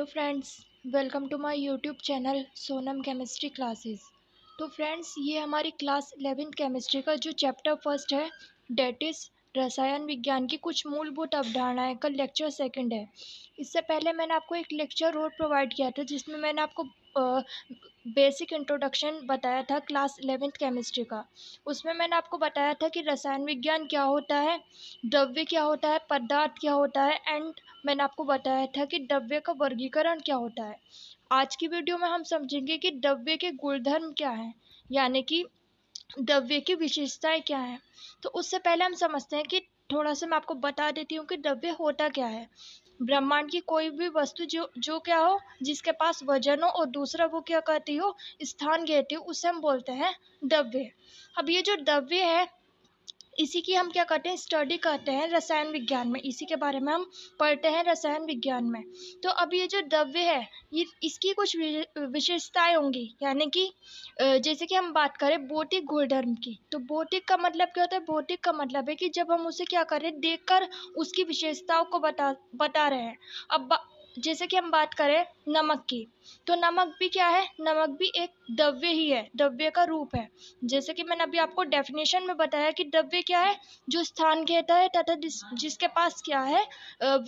Hello friends, welcome to my YouTube channel Sonam chemistry classes. तो friends, ये हमारी class 11th chemistry का जो चैप्टर फर्स्ट है, डेट इज़ रसायन विज्ञान की कुछ मूलभूत अवधारणाएं का लेक्चर सेकंड है। इससे पहले मैंने आपको एक लेक्चर और प्रोवाइड किया था जिसमें मैंने आपको बेसिक इंट्रोडक्शन बताया था क्लास 11th केमिस्ट्री का। उसमें मैंने आपको बताया था कि रसायन विज्ञान क्या होता है, द्रव्य क्या होता है, पदार्थ क्या होता है, एंड मैंने आपको बताया था कि द्रव्य का वर्गीकरण क्या होता है। आज की वीडियो में हम समझेंगे कि द्रव्य के गुणधर्म क्या हैं, यानी कि द्रव्य की विशेषताएं क्या हैं। तो उससे पहले हम समझते हैं कि थोड़ा सा मैं आपको बता देती हूँ कि द्रव्य होता क्या है। ब्रह्मांड की कोई भी वस्तु जो जो क्या हो, जिसके पास वजन हो और दूसरा वो क्या करती हो, स्थान घेरती हो, उसे हम बोलते हैं द्रव्य। अब ये जो द्रव्य है, इसी की हम क्या करते हैं, स्टडी करते हैं रसायन विज्ञान में। इसी के बारे में हम पढ़ते हैं रसायन विज्ञान में। तो अब ये जो द्रव्य है, ये इसकी कुछ विशेषताएं होंगी, यानी कि जैसे कि हम बात करें भौतिक गुणधर्म की, तो भौतिक का मतलब क्या होता है। भौतिक का मतलब है कि जब हम उसे क्या करें, देखकर उसकी विशेषताओं को बता रहे हैं। अब जैसे कि हम बात करें नमक की, तो नमक भी क्या है, नमक भी एक द्रव्य ही है, द्रव्य का रूप है। जैसे कि मैंने अभी आपको डेफिनेशन में बताया कि द्रव्य क्या है, जो स्थान घेरता है तथा जिसके पास क्या है,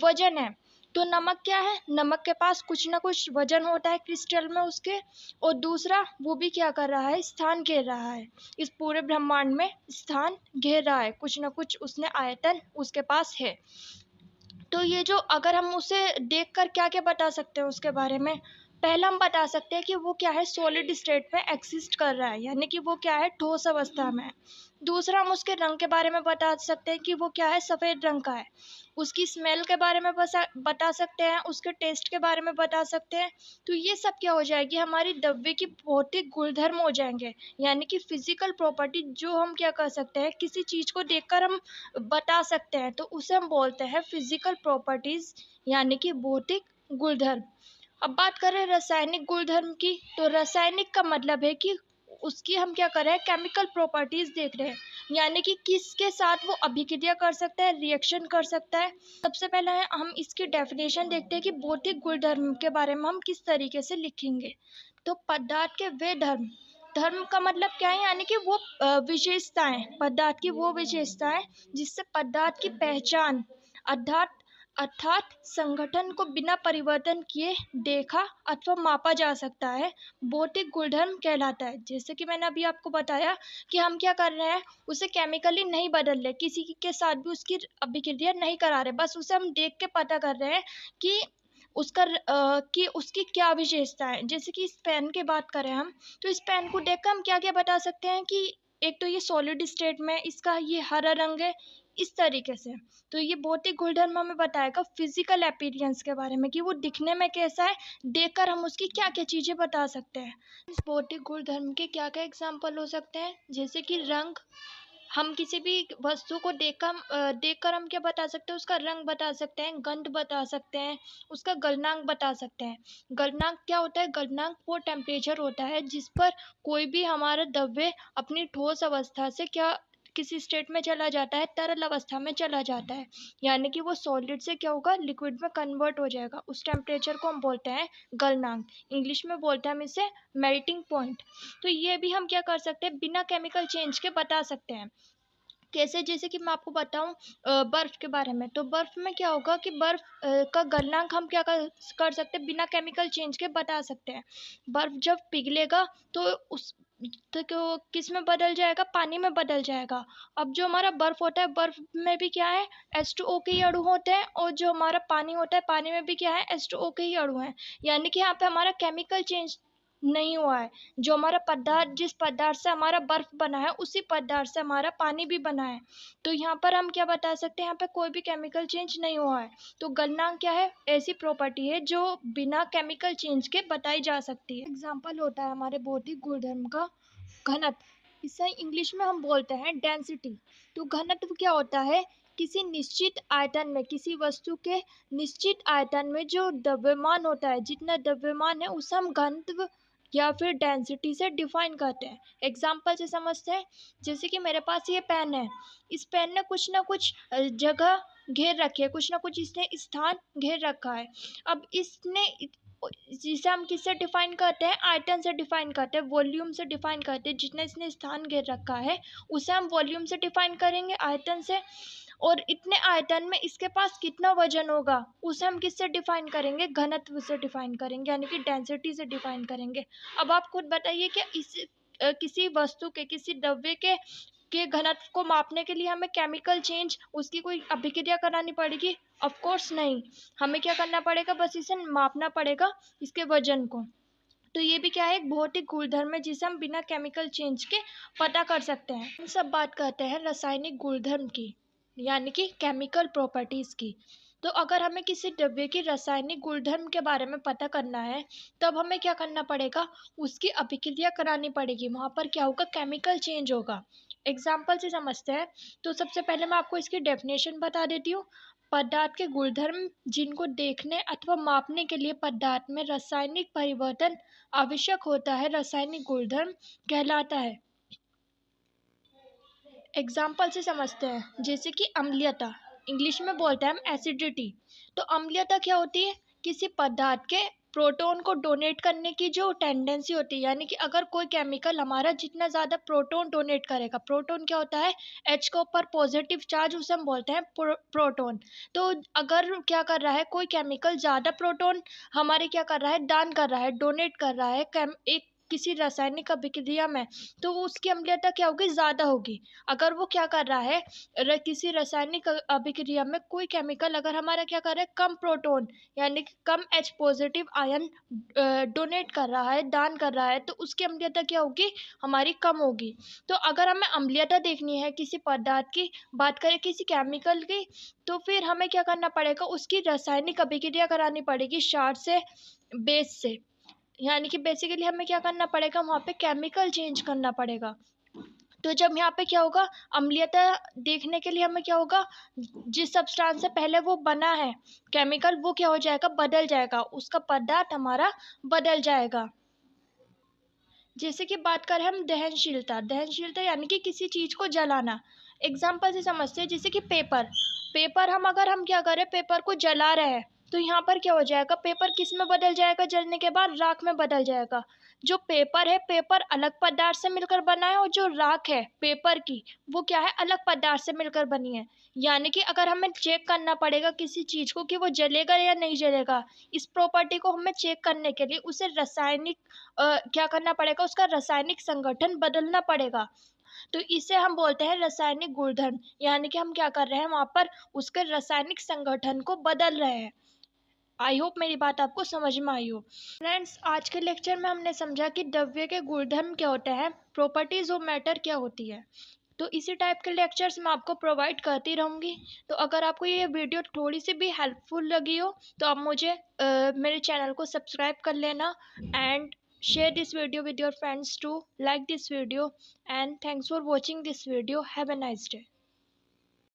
वजन है। तो नमक क्या है, नमक के पास कुछ ना कुछ वजन होता है क्रिस्टल में उसके, और दूसरा वो भी क्या कर रहा है, स्थान घेर रहा है। इस पूरे ब्रह्मांड में स्थान घेर रहा है, कुछ ना कुछ उसने आयतन उसके पास है। तो ये जो, अगर हम उसे देखकर क्या क्या बता सकते हैं उसके बारे में, पहला हम बता सकते हैं कि वो क्या है, सॉलिड स्टेट में एक्सिस्ट कर रहा है, यानी कि वो क्या है, ठोस अवस्था में है। दूसरा, हम उसके रंग के बारे में बता सकते हैं कि वो क्या है, सफ़ेद रंग का है। उसकी स्मेल के बारे में बता सकते हैं, उसके टेस्ट के बारे में बता सकते हैं। तो ये सब क्या हो जाएगी, हमारी द्रव्य की भौतिक गुणधर्म हो जाएंगे, यानी कि फिजिकल प्रॉपर्टी, जो हम क्या कर सकते हैं, किसी चीज़ को देखकर हम बता सकते हैं, तो उसे हम बोलते हैं फिजिकल प्रॉपर्टीज, यानी कि भौतिक गुणधर्म। अब बात करें रासायनिक गुणधर्म की, तो रासायनिक का मतलब है कि उसकी हम क्या कर रहे हैं, केमिकल प्रॉपर्टीज देख रहे हैं, यानी कि किसके साथ वो अभिक्रिया कर सकता है, रिएक्शन कर सकता है। सबसे पहले हम इसकी डेफिनेशन देखते हैं कि भौतिक गुणधर्म के बारे में हम किस तरीके से लिखेंगे। तो पदार्थ के वे धर्म, धर्म का मतलब क्या है, यानी कि वो विशेषताएं, पदार्थ की वो विशेषताएं जिससे पदार्थ की पहचान, अर्थात अर्थात संगठन को बिना परिवर्तन किए देखा अथवा मापा जा सकता है, भौतिक गुणधर्म कहलाता है। जैसे कि मैंने अभी आपको बताया कि हम क्या कर रहे हैं, उसे केमिकली नहीं बदल रहे, किसी के साथ भी उसकी अभिक्रिया नहीं करा रहे, बस उसे हम देख के पता कर रहे हैं कि कि उसकी क्या विशेषता है। जैसे कि इस पेन की बात करें हम, तो इस पेन को देखकर हम क्या क्या बता सकते हैं कि एक तो ये सॉलिड स्टेट में, इसका ये हरा रंग है, इस तरीके से। तो ये भौतिक गुणधर्म हमें बताएगा फिजिकल अपीयरेंस के बारे में, कि वो दिखने में कैसा है, देखकर हम उसकी क्या क्या चीज़ें बता सकते हैं। इस भौतिक गुणधर्म के क्या क्या एग्जाम्पल हो सकते हैं, जैसे कि रंग। हम किसी भी वस्तु को देखकर हम क्या बता सकते हैं, उसका रंग बता सकते हैं, गंध बता सकते हैं, उसका गलनांक बता सकते हैं। गलनांक क्या होता है, गलनांक वो टेम्परेचर होता है जिस पर कोई भी हमारा द्रव्य अपनी ठोस अवस्था से क्या किसी स्टेट में चला जाता है, तरल अवस्था में चला जाता है, यानी कि वो सॉलिड से क्या होगा, लिक्विड में कन्वर्ट हो जाएगा। उस टेम्परेचर को हम बोलते हैं गलनांक, इंग्लिश में बोलते हैं हम इसे मेल्टिंग पॉइंट। तो ये भी हम क्या कर सकते हैं, बिना केमिकल चेंज के बता सकते हैं। कैसे, जैसे कि मैं आपको बताऊं बर्फ के बारे में, तो बर्फ में क्या होगा कि बर्फ का गलनांक हम क्या कर सकते हैं, बिना केमिकल चेंज के बता सकते हैं। बर्फ जब पिघलेगा तो उस तो किस में बदल जाएगा, पानी में बदल जाएगा। अब जो हमारा बर्फ होता है, बर्फ में भी क्या है, H2O के ही अणु होते हैं, और जो हमारा पानी होता है, पानी में भी क्या है, H2O के ही अणु हैं। यानी कि यहाँ पे हमारा केमिकल चेंज नहीं हुआ है। जो हमारा पदार्थ, जिस पदार्थ से हमारा बर्फ बना है, उसी पदार्थ से हमारा पानी भी बना है। तो यहाँ पर हम क्या बता सकते हैं, यहाँ पे कोई भी केमिकल चेंज नहीं हुआ है। तो गलनांक क्या है, ऐसी प्रॉपर्टी है जो बिना केमिकल चेंज के बताई जा सकती है। एग्जाम्पल होता है हमारे भौतिक गुणधर्म का घनत्व, इसे इंग्लिश में हम बोलते हैं डेंसिटी। तो घनत्व क्या होता है, किसी निश्चित आयतन में, किसी वस्तु के निश्चित आयतन में जो द्रव्यमान होता है, जितना द्रव्यमान है उसे हम घनत्व या फिर डेंसिटी से डिफाइन करते हैं। एग्जाम्पल से समझते हैं, जैसे कि मेरे पास ये पेन है, इस पेन ने कुछ ना कुछ जगह घेर रखी है, कुछ ना कुछ इसने स्थान घेर रखा है। अब इसने जिसे हम किससे डिफाइन करते हैं, आयतन से डिफाइन करते हैं, वॉल्यूम से डिफाइन करते हैं। जितना इसने स्थान घेर रखा है उसे हम वॉल्यूम से डिफाइन करेंगे, आयतन से। और इतने आयतन में इसके पास कितना वजन होगा उसे हम किससे डिफाइन करेंगे, घनत्व से डिफाइन करेंगे, यानी कि डेंसिटी से डिफाइन करेंगे। अब आप खुद बताइए कि किसी वस्तु के, किसी द्रव्य के घनत्व को मापने के लिए हमें केमिकल चेंज, उसकी कोई अभिक्रिया करानी पड़ेगी? ऑफ कोर्स नहीं। हमें क्या करना पड़ेगा, बस इसे मापना पड़ेगा, इसके वजन को। तो ये भी क्या है, एक भौतिक गुणधर्म है जिसे हम बिना केमिकल चेंज के पता कर सकते हैं। हम सब बात करते हैं रासायनिक गुणधर्म की, यानी कि केमिकल प्रॉपर्टीज की। तो अगर हमें किसी द्रव्य की रासायनिक गुणधर्म के बारे में पता करना है, तब हमें क्या करना पड़ेगा, उसकी अभिक्रिया करानी पड़ेगी। वहाँ पर क्या होगा, केमिकल चेंज होगा। एग्जाम्पल से समझते हैं। तो सबसे पहले मैं आपको इसकी डेफिनेशन बता देती हूँ। पदार्थ के गुणधर्म जिनको देखने अथवा मापने के लिए पदार्थ में रासायनिक परिवर्तन आवश्यक होता है, रासायनिक गुणधर्म कहलाता है। एग्जाम्पल से समझते हैं, जैसे कि अम्लीयता, इंग्लिश में बोलते हैं हम एसिडिटी। तो अम्लीयता क्या होती है, किसी पदार्थ के प्रोटॉन को डोनेट करने की जो टेंडेंसी होती है, यानी कि अगर कोई केमिकल हमारा जितना ज़्यादा प्रोटॉन डोनेट करेगा, प्रोटॉन क्या होता है, H के ऊपर पॉजिटिव चार्ज, उसे हम बोलते हैं प्रोटॉन। तो अगर क्या कर रहा है कोई केमिकल, ज़्यादा प्रोटॉन हमारे क्या कर रहा है, दान कर रहा है, डोनेट कर रहा है एक किसी रासायनिक अभिक्रिया में, तो उसकी अम्लीयता क्या होगी, ज़्यादा होगी। अगर वो क्या कर रहा है, किसी रासायनिक अभिक्रिया में कोई केमिकल अगर हमारा क्या कर रहा है, कम प्रोटॉन यानी कि कम H पॉजिटिव आयन डोनेट कर रहा है, दान कर रहा है, तो उसकी अम्लीयता क्या होगी, हमारी कम होगी। तो अगर हमें अम्लीयता देखनी है किसी पदार्थ की, बात करें किसी केमिकल की, तो फिर हमें क्या करना पड़ेगा, उसकी रासायनिक अभिक्रिया करानी पड़ेगी क्षार से, बेस से। यानी कि बेसिकली हमें क्या करना पड़ेगा, वहाँ पे केमिकल चेंज करना पड़ेगा। तो जब यहाँ पे क्या होगा, अम्लीयता देखने के लिए हमें क्या होगा, जिस सब्सटेंस से पहले वो बना है केमिकल, वो क्या हो जाएगा, बदल जाएगा, उसका पदार्थ हमारा बदल जाएगा। जैसे कि बात करें हम दहनशीलता, दहनशीलता यानी कि किसी चीज़ को जलाना। एग्जाम्पल से समझते हैं, जैसे कि पेपर, पेपर हम अगर हम क्या करें, पेपर को जला रहे हैं, तो यहाँ पर क्या हो जाएगा, पेपर किस में बदल जाएगा, जलने के बाद राख में बदल जाएगा। जो पेपर है, पेपर अलग पदार्थ से मिलकर बना है, और जो राख है पेपर की, वो क्या है, अलग पदार्थ से मिलकर बनी है। यानी कि अगर हमें चेक करना पड़ेगा किसी चीज़ को कि वो जलेगा या नहीं जलेगा, इस प्रॉपर्टी को हमें चेक करने के लिए उसे रासायनिक क्या करना पड़ेगा, उसका रासायनिक संगठन बदलना पड़ेगा। तो इसे हम बोलते हैं रासायनिक गुणधर्म, यानी कि हम क्या कर रहे हैं, वहाँ पर उसके रासायनिक संगठन को बदल रहे हैं। आई होप मेरी बात आपको समझ में आई हो। फ्रेंड्स, आज के लेक्चर में हमने समझा कि द्रव्य के गुणधर्म क्या होते हैं, प्रॉपर्टीज ऑफ मैटर क्या होती है। तो इसी टाइप के लेक्चर्स मैं आपको प्रोवाइड करती रहूँगी। तो अगर आपको ये वीडियो थोड़ी सी भी हेल्पफुल लगी हो, तो आप मुझे मेरे चैनल को सब्सक्राइब कर लेना, and share this video with your friends too, like this video, and thanks for watching this video. Have a nice day.